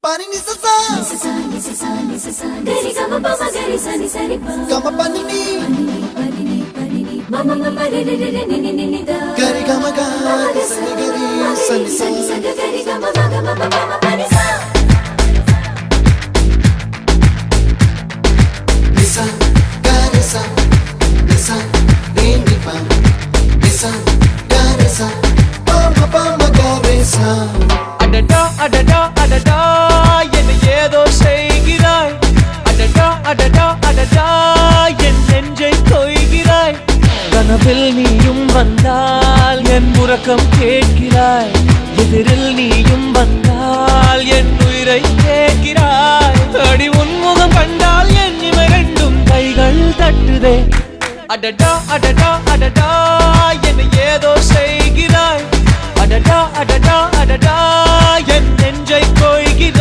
Pani ni sa sa gari ga ma pa ma gari sa ni sa ri pa ga ma pa ni ma ma ma ma re re re ni ni ni da gari ga ma ga sa ni gari sa ni sa gari ga ma ga ma pa ma pa ni sa ni sa gari sa re ni pa ni sa gari sa pa ma gari sa adada adada adada என்ன ஏதோ செய்கிறாய் adada adada adada என் நெஞ்சை கொய்கிறாய் கனவில் நீயும் வந்தால் என் உறக்கம் கேட்கிறாய் எதிரில் நீயும் வந்தால் என் உயிரை கேட்கிறாய் அடி உன்முகம் கண்டால் என் இமை ரெண்டும் கைகள் தட்டுதே adada adada adada என்ன ஏதோ செய்கிறாய் adada adada adada என் நெஞ்சை கொய்கிறாய்